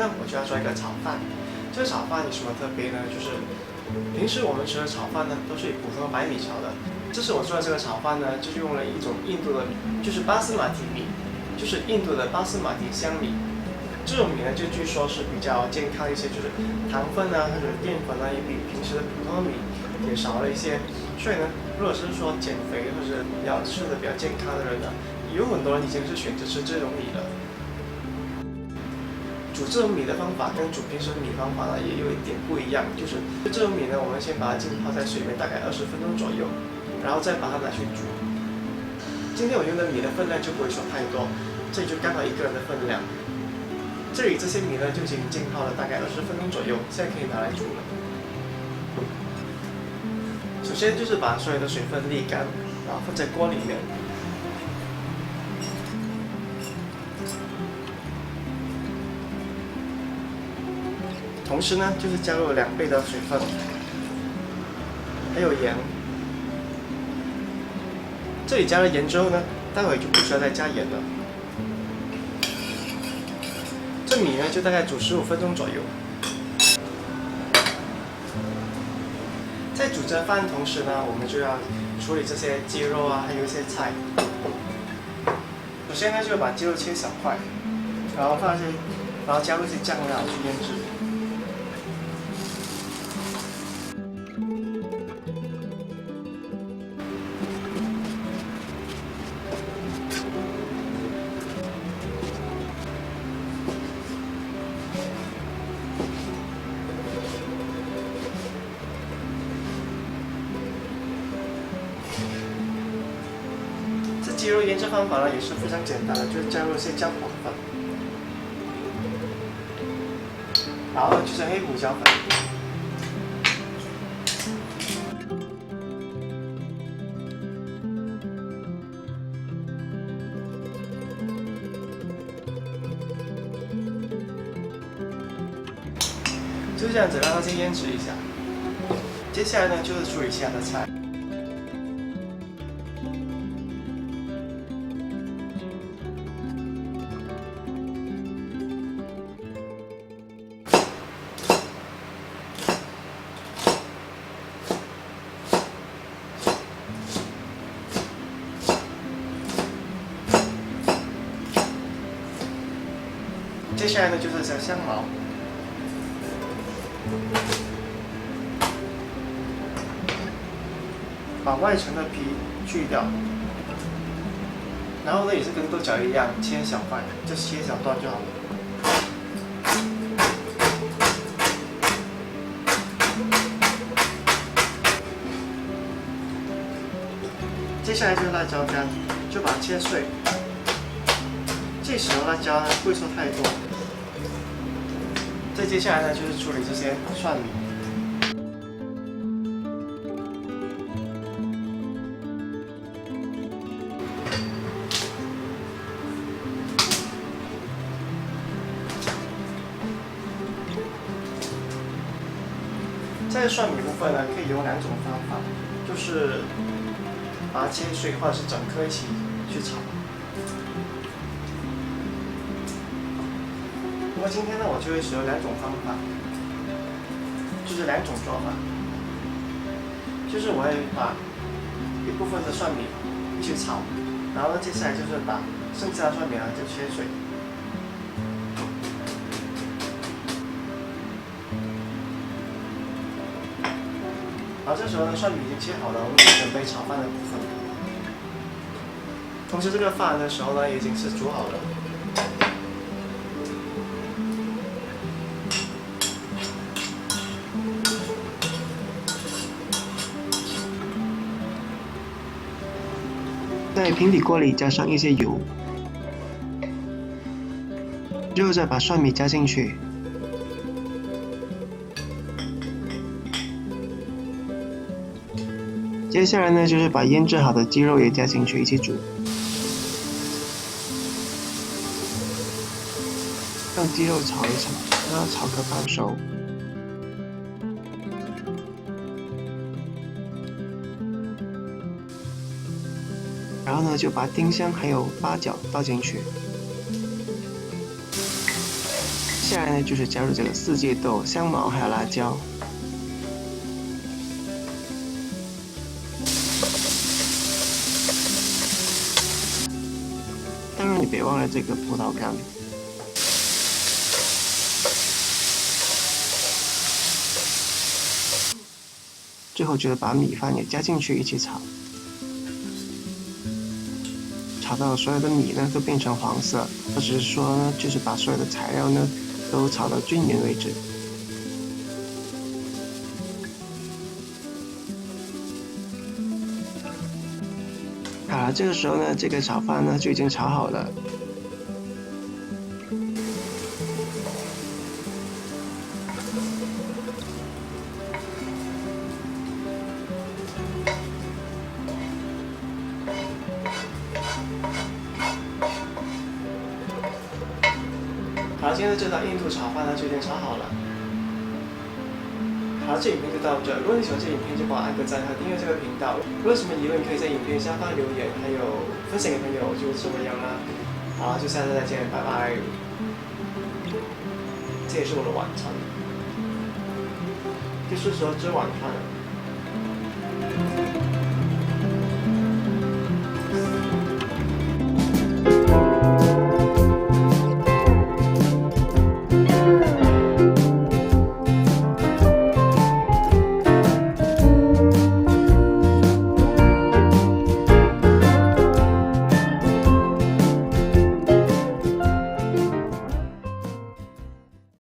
呢，我就要做一个炒饭。这个炒饭有什么特别呢？就是平时我们吃的炒饭呢，都是以普通的白米炒的。这次我做的这个炒饭呢，就是用了一种印度的米，就是巴斯马提米，就是印度的巴斯马提香米。这种米呢，就据说是比较健康一些，就是糖分啊或者淀粉啊，也比平时的普通的米也少了一些。所以呢，如果是说减肥或者要吃的比较健康的人呢，有很多人已经是选择吃这种米了。煮这种米的方法跟煮平时的米方法呢也有一点不一样，就是这种米呢，我们先把它浸泡在水里面大概20分钟左右，然后再把它拿去煮。今天我用的米的分量就不会说太多，这里就刚好一个人的分量。这里这些米呢就已经浸泡了大概20分钟左右，现在可以拿来煮了。首先就是把所有的水分沥干，然后放在锅里面。同时呢，就是加入2倍的水分，还有盐。这里加了盐之后呢，待会就不需要再加盐了。这米呢，就大概煮15分钟左右。在煮这饭同时呢，我们就要处理这些鸡肉啊，还有一些菜。首先呢，就把鸡肉切小块，然后加入一些酱料去腌制。鸡肉腌制方法呢也是非常简单的，就是加入一些姜黄粉，然后就是黑胡椒粉，就这样子让它先腌制一下。接下来呢就是处理其他的菜。接下来呢就是小香茅，把外层的皮去掉，然后呢也是跟豆角一样切小块，就切小段就好了。接下来就是辣椒干，就把它切碎。这时候辣椒呢不会说太多。再接下来呢就是处理这些蒜米。在蒜米部分呢，可以用2种方法，就是把它切碎，或者是整颗一起去炒。不过今天呢，我就会使用2种方法，就是2种做法。就是我会把一部分的蒜米去炒，然后呢，接下来就是把剩下的蒜米呢就切碎。好，这时候呢，蒜米已经切好了，我们就准备炒饭的部分。同时，这个饭的时候呢，已经是煮好了。在平底锅里加上一些油，之后再把蒜米加进去。接下来呢，就是把腌制好的鸡肉也加进去一起煮，让鸡肉炒一炒，让它炒个半熟。然后呢，就把丁香还有八角倒进去，下来呢，就是加入这个四季豆、香茅还有辣椒。当然，你别忘了这个葡萄干。最后就是把米饭也加进去一起炒，炒到所有的米呢都变成黄色，或者是说呢，就是把所有的材料呢都炒到均匀为止。好了，这个时候呢，这个炒饭呢就已经炒好了。好，今天的这道印度炒饭呢就已经炒好了。好，这影片就到这。如果你喜欢这影片，就帮我按个赞和订阅这个频道。如果有什么疑问，可以在影片下方留言，还有分享给朋友，就是这么样啦。好，就下次再见，拜拜。这也是我的晚餐，就是说吃晚饭了。